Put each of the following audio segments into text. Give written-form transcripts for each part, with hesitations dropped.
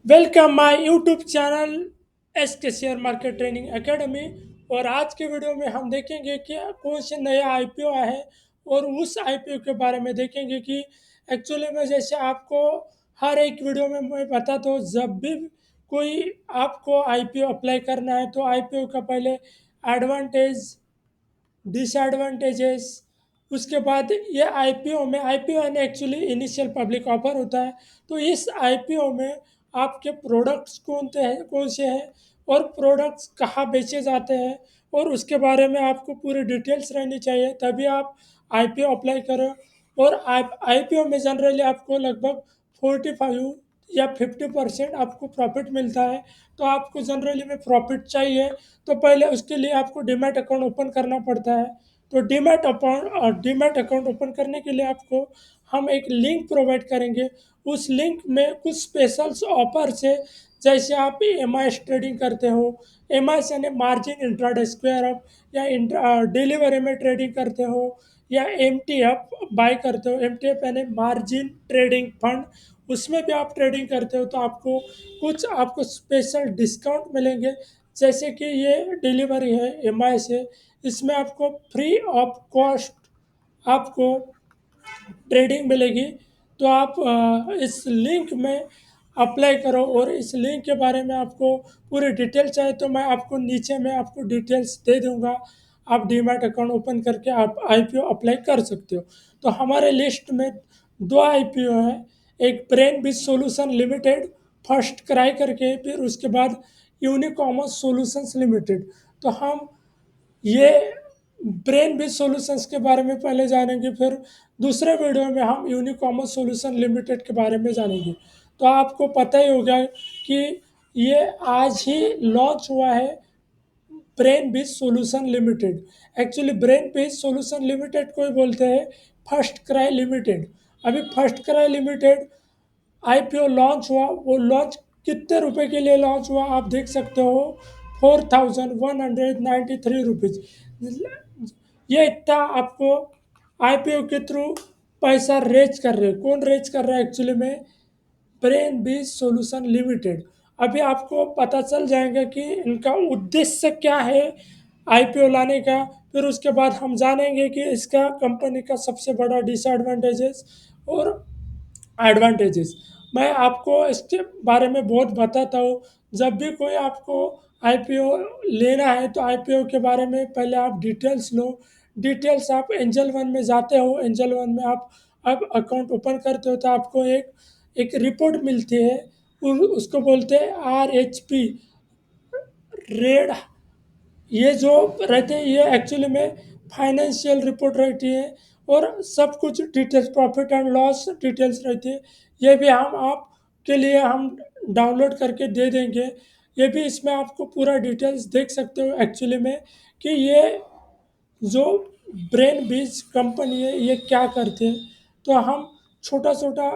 Welcome my YouTube channel S के share market training academy. और आज के वीडियो में हम देखेंगे कि कौन से नए आईपीओ आए हैं और उस आईपीओ के बारे में देखेंगे कि एक्चुअली में जैसे आपको हर एक वीडियो में मैं बताता हूँ, जब भी कोई आपको आईपीओ अप्लाई करना है तो आईपीओ का पहले एडवांटेज, डिसएडवांटेजेस, उसके बाद ये आईपीओ में आईपीओ यानी एक्चुअली इनिशियल पब्लिक ऑफर होता है। तो इस आईपीओ में आपके प्रोडक्ट्स कौन से हैं और प्रोडक्ट्स कहाँ बेचे जाते हैं और उसके बारे में आपको पूरी डिटेल्स रहनी चाहिए, तभी आप आईपीओ अप्लाई करो। और आईपीओ में जनरली आपको लगभग 45 या 50% आपको प्रॉफिट मिलता है। तो आपको जनरली में प्रॉफिट चाहिए तो पहले उसके लिए आपको डीमैट अकाउंट ओपन करना पड़ता है। तो डीमैट अकाउंट ओपन करने के लिए आपको हम एक लिंक प्रोवाइड करेंगे। उस लिंक में कुछ स्पेशल्स ऑफर्स है। जैसे आप एम आई ट्रेडिंग करते हो, एम आई यानी मार्जिन इंट्राडे स्क्वायर अप, या डिलीवरी में ट्रेडिंग करते हो, या एम टी एफ बाय करते हो। एम टी एफ यानी मार्जिन ट्रेडिंग फंड, उसमें भी आप ट्रेडिंग करते हो तो आपको स्पेशल डिस्काउंट मिलेंगे। जैसे कि ये डिलीवरी है एम आई से, इसमें आपको फ्री ऑफ कॉस्ट आपको ट्रेडिंग मिलेगी। तो आप इस लिंक में अप्लाई करो। और इस लिंक के बारे में आपको पूरी डिटेल चाहिए तो मैं आपको नीचे में आपको डिटेल्स दे दूंगा। आप डीमैट अकाउंट ओपन करके आप आईपीओ अप्लाई कर सकते हो। तो हमारे लिस्ट में दो आईपीओ हैं। एक ब्रेन बिज सॉल्यूशन लिमिटेड फर्स्ट क्राई करके, फिर उसके बाद यूनिकॉमर्स सॉल्यूशंस लिमिटेड। तो हम ये ब्रेन बेस सॉल्यूशंस के बारे में पहले जानेंगे, फिर दूसरे वीडियो में हम यूनिकॉमर्स सॉल्यूशन लिमिटेड के बारे में जानेंगे। तो आपको पता ही होगा कि ये आज ही लॉन्च हुआ है, brain base solution limited. Actually brain base solution limited को ही बोलते हैं फर्स्ट क्राई लिमिटेड। अभी first cry limited IPO launch हुआ, वो लॉन्च कितने रुपए के लिए लॉन्च हुआ आप देख सकते हो, 4193 रुपीज। ये इतना आपको आईपीओ के थ्रू पैसा रेज कर रहे हैं। कौन रेज कर रहा है एक्चुअली में? ब्रेन बीज सॉल्यूशन लिमिटेड। अभी आपको पता चल जाएगा कि इनका उद्देश्य क्या है आईपीओ लाने का। फिर उसके बाद हम जानेंगे कि इसका कंपनी का सबसे बड़ा डिसएडवांटेजेस और एडवांटेजेस। मैं आपको इसके बारे में बहुत बताता हूँ। जब भी कोई आपको आईपीओ लेना है तो आईपीओ के बारे में पहले आप डिटेल्स लो। डिटेल्स आप एंजल वन में जाते हो, एंजल वन में आप अब अकाउंट ओपन करते हो तो आपको एक एक रिपोर्ट मिलती है। उसको बोलते हैं RHP, रेड। ये जो रहते हैं ये एक्चुअली में फाइनेंशियल रिपोर्ट रहती है और सब कुछ details, profit and loss details रहती है। ये भी हम आपके लिए हम डाउनलोड करके दे देंगे। ये भी इसमें आपको पूरा डिटेल्स देख सकते हो एक्चुअली में कि ये जो ब्रेन बीज कंपनी है ये क्या करते हैं। तो हम छोटा छोटा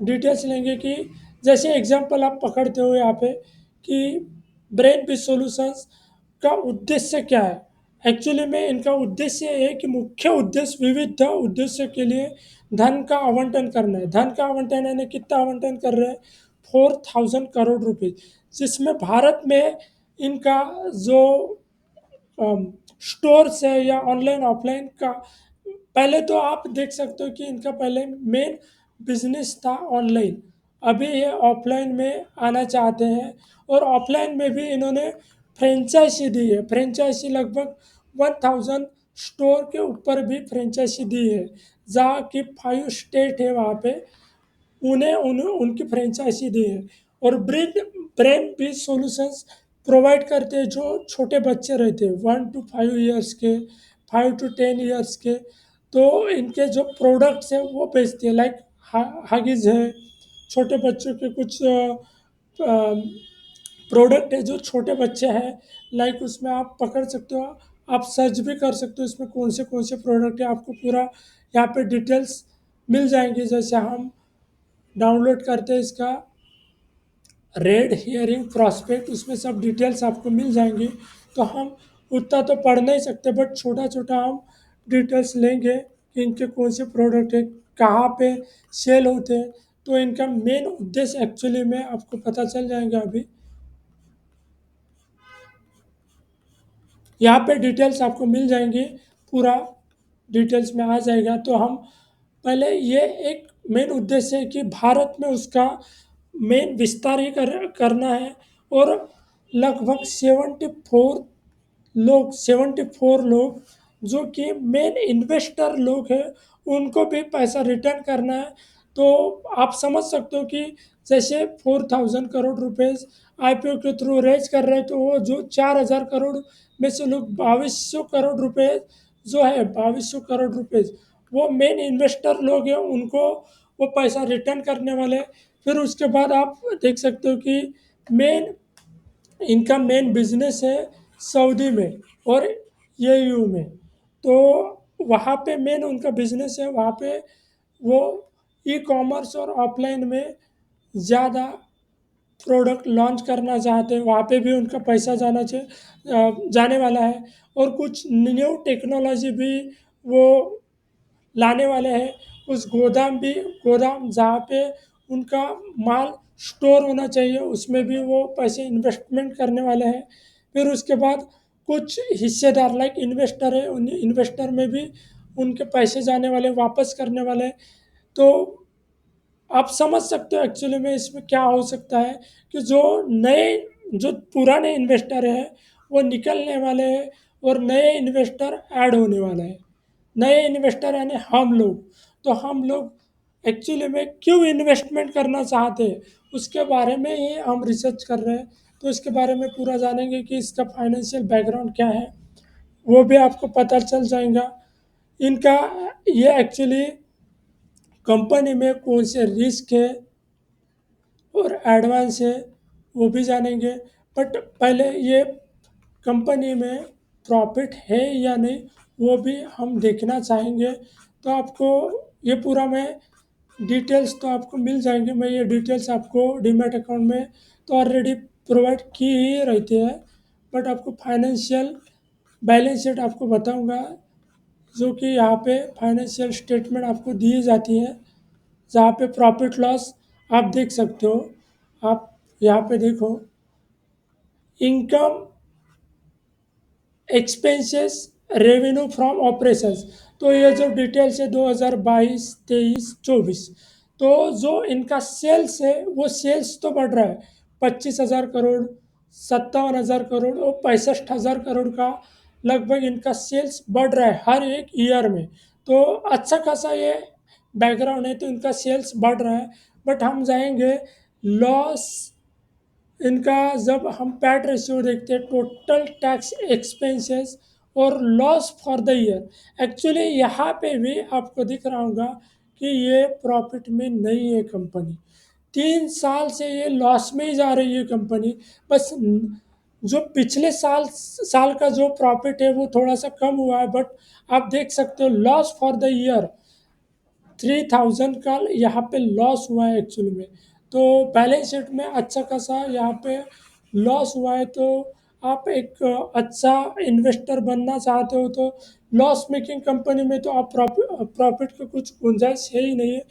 डिटेल्स लेंगे कि जैसे एग्जांपल आप पकड़ते हो यहाँ पे कि ब्रेन बीज सॉल्यूशंस का उद्देश्य क्या है। एक्चुअली में इनका उद्देश्य है कि मुख्य उद्देश्य विविध उद्देश्य के लिए धन का आवंटन करना है। धन का आवंटन यानी कितना आवंटन कर रहे हैं? 4000 करोड़ रुपए, जिसमें भारत में इनका जो स्टोर्स है या ऑनलाइन ऑफलाइन का, पहले तो आप देख सकते हो कि इनका पहले मेन बिजनेस था ऑनलाइन। अभी ये ऑफलाइन में आना चाहते हैं और ऑफलाइन में भी इन्होंने फ्रेंचाइजी दी है। फ्रेंचाइजी लगभग 1000 स्टोर के ऊपर भी फ्रेंचाइजी दी है, जहाँ की 5 स्टेट है वहाँ पे उन्हें उनकी फ्रेंचाइजी दी है। और ब्रेन बीज सॉल्यूशंस प्रोवाइड करते हैं जो छोटे बच्चे रहते हैं 1 to 5 ईयर्स के, 5 to 10 ईयर्स के। तो इनके जो प्रोडक्ट्स हैं वो बेचते हैं, लाइक हगीज है। छोटे बच्चों के कुछ प्रोडक्ट है जो छोटे बच्चे हैं, लाइक उसमें आप पकड़ सकते हो। आप सर्च भी कर सकते हो इसमें कौन से प्रोडक्ट है, आपको पूरा यहाँ पे डिटेल्स मिल जाएंगे। जैसे हम डाउनलोड करते हैं इसका रेड हियरिंग प्रॉस्पेक्ट, उसमें सब डिटेल्स आपको मिल जाएंगी। तो हम उतना तो पढ़ नहीं सकते बट छोटा छोटा हम डिटेल्स लेंगे कि इनके कौन से प्रोडक्ट है, कहाँ पे सेल होते हैं। तो इनका मेन उद्देश्य एक्चुअली में आपको पता चल जाएगा अभी। यहाँ पे डिटेल्स आपको मिल जाएंगी, पूरा डिटेल्स में आ जाएगा। तो हम पहले ये एक मेन उद्देश्य है कि भारत में उसका मेन विस्तार ही करना है। और लगभग 74 लोग जो कि मेन इन्वेस्टर लोग हैं, उनको भी पैसा रिटर्न करना है। तो आप समझ सकते हो कि जैसे 4,000 करोड़ रुपए आईपीओ के थ्रू रेज कर रहे हैं, तो वो जो 4,000 करोड़ में से लोग 2,200 करोड़ रुपए जो है, 2,200 करोड़ रुपए वो मेन इन्वेस्टर लोग हैं, उनको वो पैसा रिटर्न करने वाले। फिर उसके बाद आप देख सकते हो कि मेन इनका मेन बिजनेस है सऊदी में और यूएई में। तो वहाँ पे मेन उनका बिजनेस है, वहाँ पे वो ई कॉमर्स और ऑफलाइन में ज़्यादा प्रोडक्ट लॉन्च करना चाहते हैं। वहाँ पे भी उनका पैसा जाने वाला है। और कुछ न्यू टेक्नोलॉजी भी वो लाने वाले हैं। उस गोदाम जहाँ पे उनका माल स्टोर होना चाहिए, उसमें भी वो पैसे इन्वेस्टमेंट करने वाले हैं। फिर उसके बाद कुछ हिस्सेदार लाइक इन्वेस्टर है, उन इन्वेस्टर में भी उनके पैसे जाने वाले, वापस करने वाले हैं। तो आप समझ सकते हो एक्चुअली में इसमें क्या हो सकता है कि जो पुराने इन्वेस्टर हैं वो निकलने वाले हैं और नए इन्वेस्टर ऐड होने वाले हैं। नए इन्वेस्टर यानी हम लोग। तो हम लोग एक्चुअली में क्यों इन्वेस्टमेंट करना चाहते हैं, उसके बारे में ही हम रिसर्च कर रहे हैं। तो इसके बारे में पूरा जानेंगे कि इसका फाइनेंशियल बैकग्राउंड क्या है, वो भी आपको पता चल जाएगा। इनका ये एक्चुअली कंपनी में कौन से रिस्क है और एडवांस है, वो भी जानेंगे। बट पहले ये कंपनी में प्रॉफिट है या नहीं, वो भी हम देखना चाहेंगे। तो आपको ये पूरा मैं डिटेल्स तो आपको मिल जाएंगे। मैं ये डिटेल्स आपको डीमैट अकाउंट में तो ऑलरेडी प्रोवाइड की ही रहती है। बट आपको फाइनेंशियल बैलेंस शीट आपको बताऊंगा, जो कि यहाँ पे फाइनेंशियल स्टेटमेंट आपको दी जाती है, जहाँ पे प्रॉफिट लॉस आप देख सकते हो। आप यहाँ पे देखो, income, expenses, revenue from operations. तो ये जो डिटेल्स है 2022, 23, 24। तो जो इनका सेल्स है वो सेल्स तो बढ़ रहा है, 25,000 करोड़, 57,000 करोड़ और 65,000 करोड़ का लगभग इनका सेल्स बढ़ रहा है हर एक ईयर में। तो अच्छा खासा ये बैकग्राउंड है, तो इनका सेल्स बढ़ रहा है। बट हम जाएंगे लॉस इनका, जब हम पैट रेशियो देखते हैं, टोटल टैक्स एक्सपेंसेस और loss for the year. Actually यहाँ पे भी आपको दिख रहा होगा कि ये प्रॉफिट में नहीं है कंपनी। 3 साल से ये लॉस में ही जा रही है कंपनी। बस जो पिछले साल का जो प्रॉफिट है वो थोड़ा सा कम हुआ है। बट आप देख सकते हो लॉस फॉर द ईयर 3,000 का यहाँ पे लॉस हुआ है एक्चुअली में। तो बैलेंस शीट में अच्छा खासा यहाँ पे लॉस हुआ है। तो आप एक अच्छा इन्वेस्टर बनना चाहते हो तो लॉस मेकिंग कंपनी में तो आप प्रॉफिट का कुछ गुंजाइश है ही नहीं है।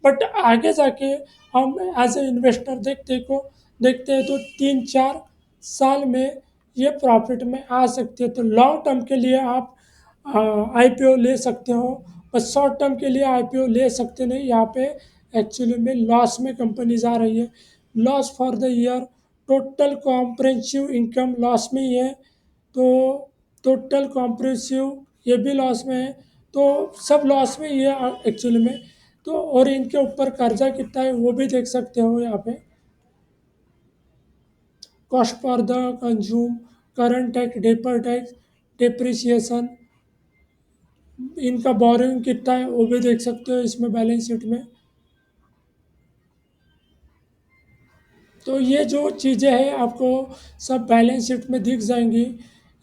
बट आगे जाके हम एज ए इन्वेस्टर देखते हैं तो 3-4 साल में ये प्रॉफिट में आ सकती है। तो लॉन्ग टर्म के लिए आप आईपीओ ले सकते हो, बस शॉर्ट टर्म के लिए आईपीओ ले सकते नहीं। यहाँ पे एक्चुअली में लॉस में कंपनी जा रही है। Loss for the year, total comprehensive income loss में ही है। तो टोटल कॉम्प्रेंसिव ये भी लॉस में है। तो सब लॉस में ही है एक्चुअली में। तो और इनके ऊपर कर्जा कितना है वो भी देख सकते हो यहाँ पे। Cost for the consume, current tax, डेपर tax, depreciation, इनका बोरिंग कितना है वो भी देख सकते हो इसमें बैलेंस शीट में। तो ये जो चीज़ें हैं आपको सब बैलेंस शीट में दिख जाएंगी।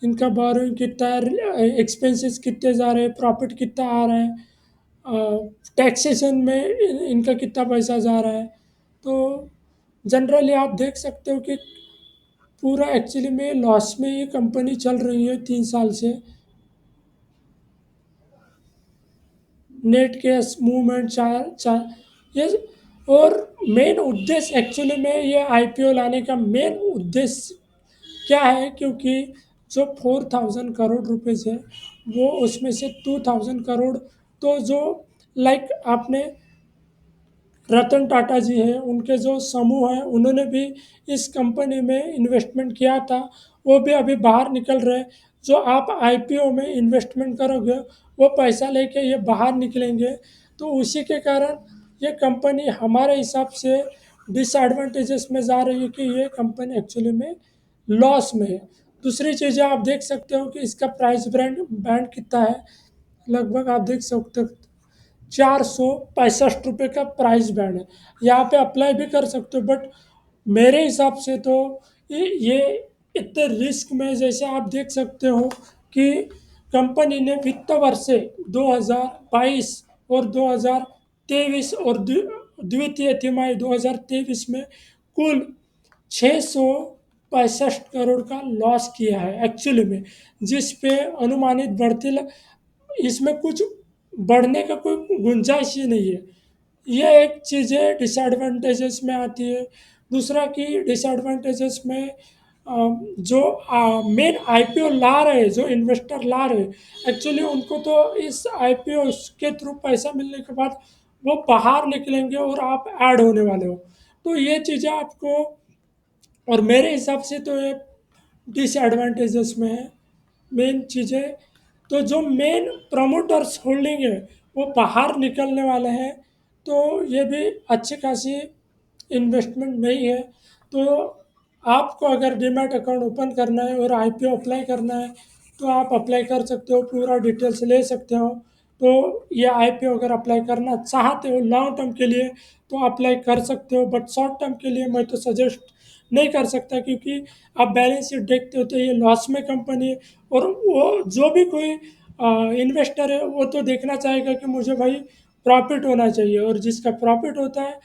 इनका बोरिंग कितना है, एक्सपेंसेस कितने जा रहे हैं, प्रॉफिट कितना आ रहा है, टैक्सेशन में इनका कितना पैसा जा रहा है। तो जनरली आप देख सकते हो कि पूरा एक्चुअली में लॉस में ये कंपनी चल रही है 3 साल से। नेट कैश मूवमेंट चार चार ये और मेन उद्देश्य एक्चुअली में ये आईपीओ लाने का मेन उद्देश्य क्या है, क्योंकि जो 4,000 करोड़ रुपए है वो उसमें से 2,000 करोड़ तो जो लाइक आपने रतन टाटा जी हैं उनके जो समूह हैं उन्होंने भी इस कंपनी में इन्वेस्टमेंट किया था, वो भी अभी बाहर निकल रहे हैं। जो आप आईपीओ में इन्वेस्टमेंट करोगे वो पैसा लेके ये बाहर निकलेंगे, तो उसी के कारण ये कंपनी हमारे हिसाब से डिसएडवांटेजेस में जा रही है कि ये कंपनी एक्चुअली में लॉस में है। दूसरी चीज़ें आप देख सकते हो कि इसका प्राइस बैंड कितना है, लगभग आप देख सकते हो 465 रुपये का प्राइस बैंड है। यहाँ पे अप्लाई भी कर सकते हो, बट मेरे हिसाब से तो ये इतने रिस्क में, जैसे आप देख सकते हो कि कंपनी ने वित्त वर्ष से 2022 और 2023 और द्वितीय तिमाही 2023 में कुल 665 करोड़ का लॉस किया है एक्चुअली में, जिस पे अनुमानित इसमें कुछ बढ़ने का कोई गुंजाइश ही नहीं है। ये एक चीज़ें डिसएडवांटेजेस में आती है। दूसरा कि डिसएडवांटेजेस में जो मेन आईपीओ ला रहे, जो इन्वेस्टर ला रहे, एक्चुअली उनको तो इस आईपीओ के थ्रू पैसा मिलने के बाद वो बाहर निकलेंगे और आप ऐड होने वाले हो। तो ये चीज़ें आपको, और मेरे हिसाब से तो ये डिसएडवांटेजेस में है मेन चीज़ें। तो जो मेन प्रमोटर्स होल्डिंग है वो बाहर निकलने वाले हैं, तो ये भी अच्छी खासी इन्वेस्टमेंट नहीं है। तो आपको अगर डीमैट अकाउंट ओपन करना है और आईपीओ अप्लाई करना है तो आप अप्लाई कर सकते हो, पूरा डिटेल्स ले सकते हो। तो ये आईपीओ अगर अप्लाई करना चाहते हो लॉन्ग टर्म के लिए तो अप्लाई कर सकते हो, बट शॉर्ट टर्म के लिए मैं तो सजेस्ट नहीं कर सकता, क्योंकि आप बैलेंस शीट देखते हो तो ये लॉस में कंपनी है। और वो जो भी कोई इन्वेस्टर है वो तो देखना चाहेगा कि मुझे भाई प्रॉफिट होना चाहिए, और जिसका प्रॉफिट होता है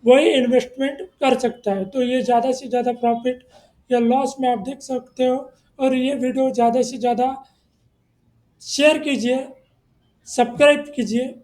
वही इन्वेस्टमेंट कर सकता है। तो ये ज़्यादा से ज़्यादा प्रॉफिट या लॉस में आप देख सकते हो। और ये वीडियो ज़्यादा से ज़्यादा शेयर कीजिए, सब्सक्राइब कीजिए।